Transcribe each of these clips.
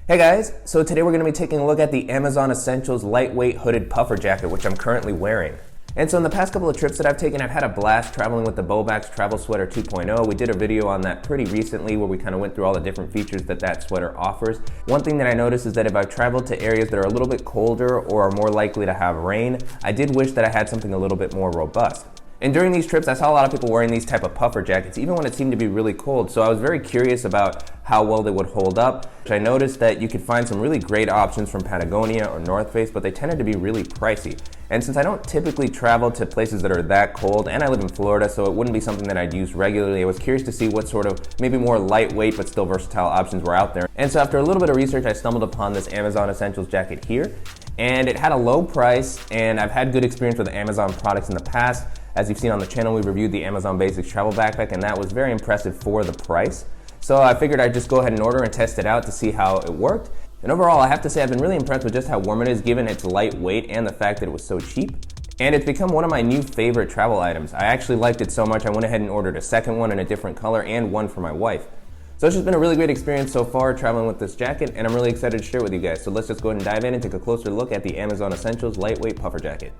Hey guys, so today we're going to be taking a look at the Amazon Essentials lightweight hooded puffer jacket, which I'm currently wearing. And so in the past couple of trips that I've taken, I've had a blast traveling with the Bowbax Travel Sweater 2.0. We did a video on that pretty recently where we kind of went through all the different features that sweater offers. One thing that I noticed is that if I've traveled to areas that are a little bit colder or are more likely to have rain, I did wish that I had something a little bit more robust. And during these trips, I saw a lot of people wearing these type of puffer jackets, even when it seemed to be really cold. So I was very curious about how well they would hold up. I noticed that you could find some really great options from Patagonia or North Face, but they tended to be really pricey. And since I don't typically travel to places that are that cold, and I live in Florida, so it wouldn't be something that I'd use regularly, I was curious to see what sort of maybe more lightweight but still versatile options were out there. And so after a little bit of research, I stumbled upon this Amazon Essentials jacket here. And it had a low price, and I've had good experience with Amazon products in the past. As you've seen on the channel, we reviewed the Amazon Basics travel backpack, and that was very impressive for the price. So I figured I'd just go ahead and order and test it out to see how it worked. And overall, I have to say I've been really impressed with just how warm it is given its lightweight and the fact that it was so cheap. And it's become one of my new favorite travel items. I actually liked it so much I went ahead and ordered a second one in a different color and one for my wife. So it's just been a really great experience so far traveling with this jacket, and I'm really excited to share it with you guys. So let's just go ahead and dive in and take a closer look at the Amazon Essentials lightweight puffer jacket.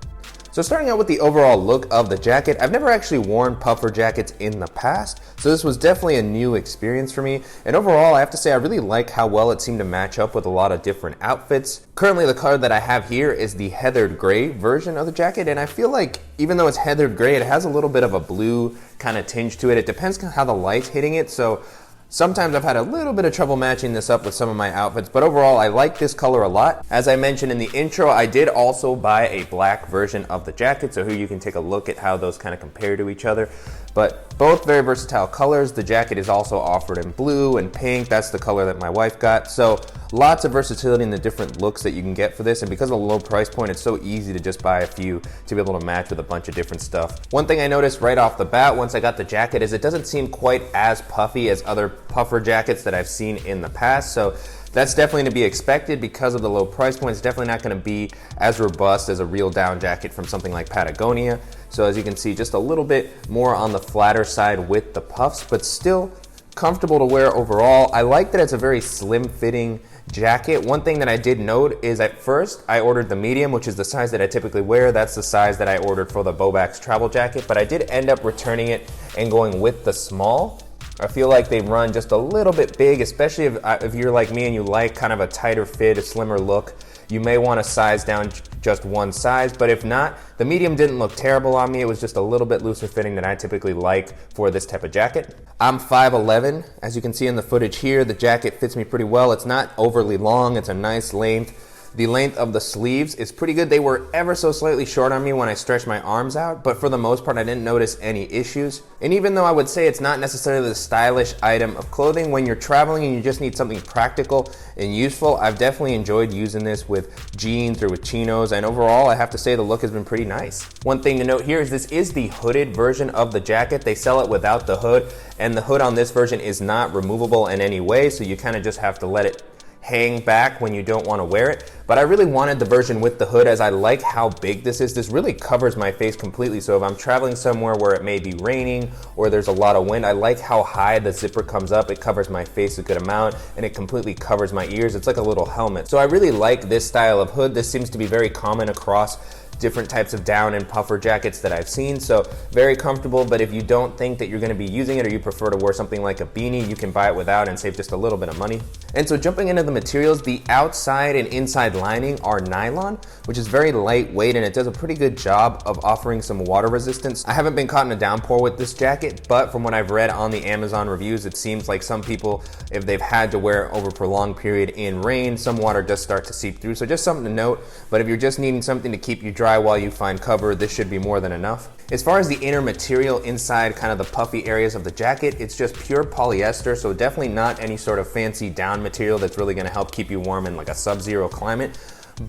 So starting out with the overall look of the jacket, I've never actually worn puffer jackets in the past, so this was definitely a new experience for me. And overall, I have to say I really like how well it seemed to match up with a lot of different outfits. Currently, the color that I have here is the heathered gray version of the jacket, and I feel like even though it's heathered gray, it has a little bit of a blue kind of tinge to it. It depends on how the light's hitting it, so sometimes I've had a little bit of trouble matching this up with some of my outfits, but overall I like this color a lot. As I mentioned in the intro, I did also buy a black version of the jacket, so here you can take a look at how those kind of compare to each other. But both very versatile colors. The jacket is also offered in blue and pink. That's the color that my wife got. So lots of versatility in the different looks that you can get for this, and because of the low price point, it's so easy to just buy a few to be able to match with a bunch of different stuff. One thing I noticed right off the bat once I got the jacket is it doesn't seem quite as puffy as other puffer jackets that I've seen in the past. So that's definitely to be expected because of the low price point. It's definitely not going to be as robust as a real down jacket from something like Patagonia. So as you can see, just a little bit more on the flatter side with the puffs, but still comfortable to wear overall. I like that it's a very slim fitting jacket. One thing that I did note is at first I ordered the medium, which is the size that I typically wear. That's the size that I ordered for the Bowbax travel jacket, but I did end up returning it and going with the small. I feel like they run just a little bit big, especially if you're like me and you like kind of a tighter fit, a slimmer look. You may want to size down just one size, but if not, the medium didn't look terrible on me. It was just a little bit looser fitting than I typically like for this type of jacket. I'm 5'11". As you can see in the footage here, the jacket fits me pretty well. It's not overly long. It's a nice length. The length of the sleeves is pretty good. They were ever so slightly short on me when I stretched my arms out, but for the most part, I didn't notice any issues. And even though I would say it's not necessarily the stylish item of clothing, when you're traveling and you just need something practical and useful, I've definitely enjoyed using this with jeans or with chinos, and overall, I have to say the look has been pretty nice. One thing to note here is this is the hooded version of the jacket. They sell it without the hood, and the hood on this version is not removable in any way, so you kind of just have to let it hang back when you don't want to wear it. But I really wanted the version with the hood as I like how big this is. This really covers my face completely, so if I'm traveling somewhere where it may be raining or there's a lot of wind, I like how high the zipper comes up. It covers my face a good amount and it completely covers my ears. It's like a little helmet. So I really like this style of hood. This seems to be very common across different types of down and puffer jackets that I've seen, so very comfortable. But if you don't think that you're going to be using it, or you prefer to wear something like a beanie, you can buy it without and save just a little bit of money. And so jumping into the materials, the outside and inside lining are nylon, which is very lightweight, and it does a pretty good job of offering some water resistance. I haven't been caught in a downpour with this jacket, but from what I've read on the Amazon reviews, it seems like some people, if they've had to wear it over a prolonged period in rain, some water does start to seep through. So just something to note. But if you're just needing something to keep you dry while you find cover, this should be more than enough. As far as the inner material inside kind of the puffy areas of the jacket, it's just pure polyester, so definitely not any sort of fancy down material that's really going to help keep you warm in like a sub-zero climate.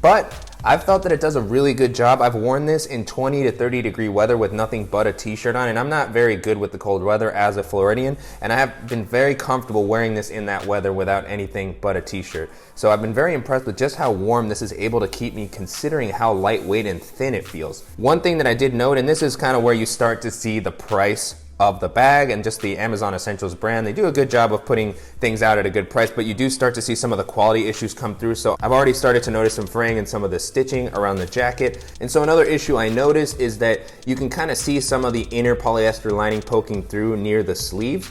But I've felt that it does a really good job. I've worn this in 20 to 30 degree weather with nothing but a t-shirt on, and I'm not very good with the cold weather as a Floridian, and I have been very comfortable wearing this in that weather without anything but a t-shirt. So I've been very impressed with just how warm this is able to keep me, considering how lightweight and thin it feels. One thing that I did note, and this is kind of where you start to see the price of the bag, and just the Amazon Essentials brand. They do a good job of putting things out at a good price, but you do start to see some of the quality issues come through. So I've already started to notice some fraying in some of the stitching around the jacket. And so another issue I noticed is that you can kind of see some of the inner polyester lining poking through near the sleeves.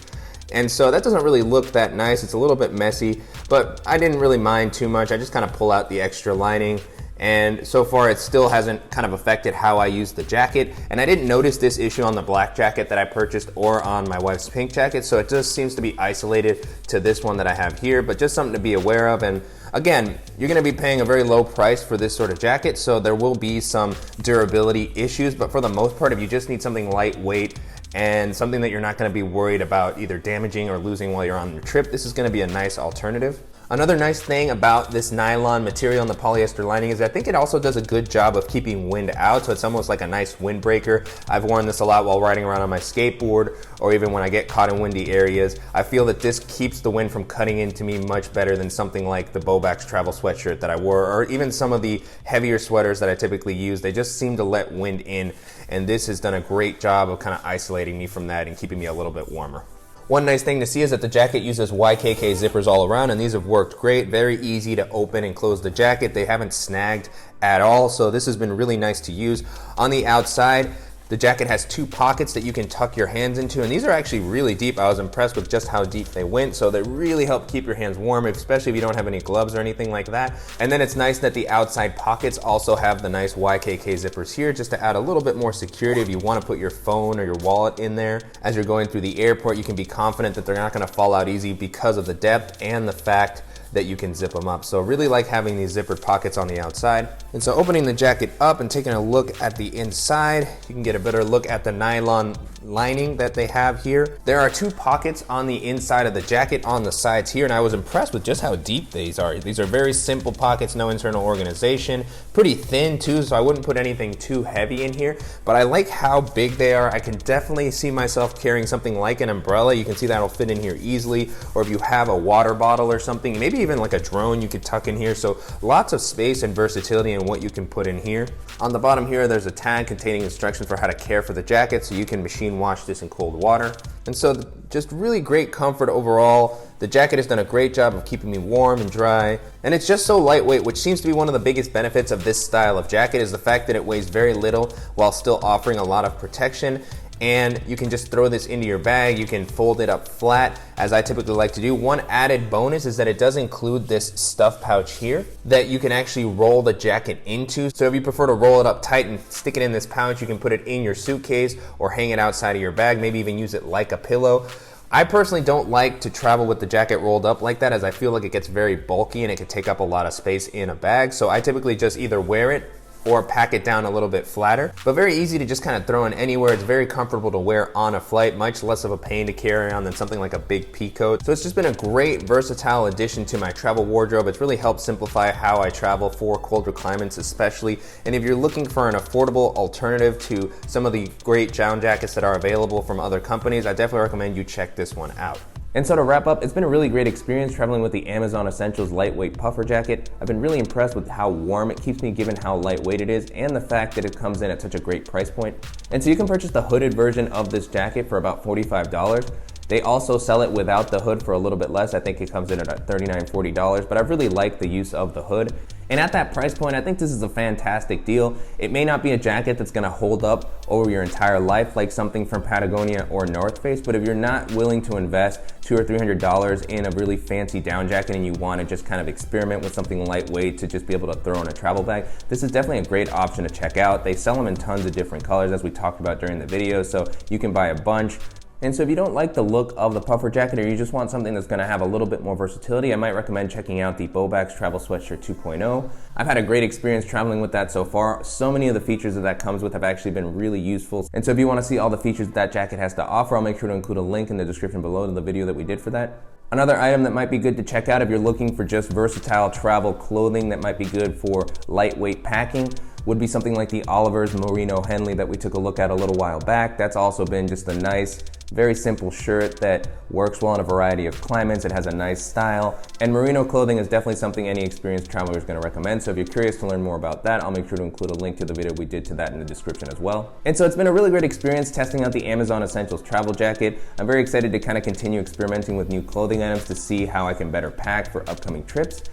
And so that doesn't really look that nice. It's a little bit messy, but I didn't really mind too much. I just kind of pull out the extra lining, and so far it still hasn't kind of affected how I use the jacket. And I didn't notice this issue on the black jacket that I purchased or on my wife's pink jacket, so it just seems to be isolated to this one that I have here, but just something to be aware of. And again, you're gonna be paying a very low price for this sort of jacket, so there will be some durability issues, but for the most part, if you just need something lightweight and something that you're not gonna be worried about either damaging or losing while you're on your trip, this is gonna be a nice alternative. Another nice thing about this nylon material and the polyester lining is I think it also does a good job of keeping wind out, so it's almost like a nice windbreaker. I've worn this a lot while riding around on my skateboard, or even when I get caught in windy areas. I feel that this keeps the wind from cutting into me much better than something like the Bowbax travel sweatshirt that I wore, or even some of the heavier sweaters that I typically use. They just seem to let wind in, and this has done a great job of kind of isolating me from that and keeping me a little bit warmer. One nice thing to see is that the jacket uses YKK zippers all around, and these have worked great. Very easy to open and close the jacket. They haven't snagged at all, so this has been really nice to use. On the outside, the jacket has two pockets that you can tuck your hands into, and these are actually really deep. I was impressed with just how deep they went, so they really help keep your hands warm, especially if you don't have any gloves or anything like that. And then it's nice that the outside pockets also have the nice YKK zippers here, just to add a little bit more security. If you want to put your phone or your wallet in there as you're going through the airport, you can be confident that they're not going to fall out easy because of the depth and the fact that you can zip them up. So really like having these zippered pockets on the outside. And so opening the jacket up and taking a look at the inside, you can get a better look at the nylon lining that they have here. There are two pockets on the inside of the jacket on the sides here, and I was impressed with just how deep these are. These are very simple pockets, no internal organization, pretty thin too, so I wouldn't put anything too heavy in here, but I like how big they are. I can definitely see myself carrying something like an umbrella. You can see that'll fit in here easily, or if you have a water bottle or something, maybe even like a drone you could tuck in here. So lots of space and versatility in what you can put in here. On the bottom here, there's a tag containing instructions for how to care for the jacket, so you can machine wash this in cold water. And so just really great comfort overall. The jacket has done a great job of keeping me warm and dry, and it's just so lightweight, which seems to be one of the biggest benefits of this style of jacket, is the fact that it weighs very little while still offering a lot of protection. And you can just throw this into your bag. You can fold it up flat, as I typically like to do. One added bonus is that it does include this stuff pouch here that you can actually roll the jacket into. So if you prefer to roll it up tight and stick it in this pouch, you can put it in your suitcase or hang it outside of your bag, maybe even use it like a pillow. I personally don't like to travel with the jacket rolled up like that, as I feel like it gets very bulky and it can take up a lot of space in a bag. So I typically just either wear it or pack it down a little bit flatter, but very easy to just kind of throw in anywhere. It's very comfortable to wear on a flight, much less of a pain to carry on than something like a big pea coat. So it's just been a great versatile addition to my travel wardrobe. It's really helped simplify how I travel for colder climates especially. And if you're looking for an affordable alternative to some of the great down jackets that are available from other companies, I definitely recommend you check this one out. And so to wrap up, it's been a really great experience traveling with the Amazon Essentials lightweight puffer jacket. I've been really impressed with how warm it keeps me given how lightweight it is, and the fact that it comes in at such a great price point. And so you can purchase the hooded version of this jacket for about $45. They also sell it without the hood for a little bit less. I think it comes in at $39, $40, but I really like the use of the hood. And at that price point, I think this is a fantastic deal. It may not be a jacket that's gonna hold up over your entire life like something from Patagonia or North Face, but if you're not willing to invest $200 or $300 in a really fancy down jacket and you wanna just kind of experiment with something lightweight to just be able to throw in a travel bag, this is definitely a great option to check out. They sell them in tons of different colors, as we talked about during the video, so you can buy a bunch. And so if you don't like the look of the puffer jacket, or you just want something that's gonna have a little bit more versatility, I might recommend checking out the Bowbax Travel Sweatshirt 2.0. I've had a great experience traveling with that so far. So many of the features that comes with have actually been really useful. And so if you wanna see all the features that jacket has to offer, I'll make sure to include a link in the description below to the video that we did for that. Another item that might be good to check out if you're looking for just versatile travel clothing that might be good for lightweight packing would be something like the Oliver's Merino Henley that we took a look at a little while back. That's also been just a nice Very simple shirt that works well in a variety of climates. It has a nice style, and merino clothing is definitely something any experienced traveler is going to recommend. So if you're curious to learn more about that, I'll make sure to include a link to the video we did to that in the description as well. And so it's been a really great experience testing out the Amazon Essentials travel jacket. I'm very excited to kind of continue experimenting with new clothing items to see how I can better pack for upcoming trips.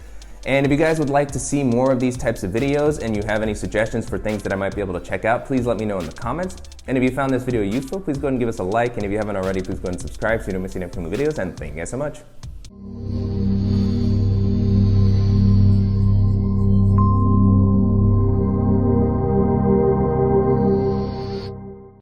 And if you guys would like to see more of these types of videos and you have any suggestions for things that I might be able to check out, please let me know in the comments. And if you found this video useful, please go ahead and give us a like. And if you haven't already, please go ahead and subscribe so you don't miss any upcoming videos. And thank you guys so much.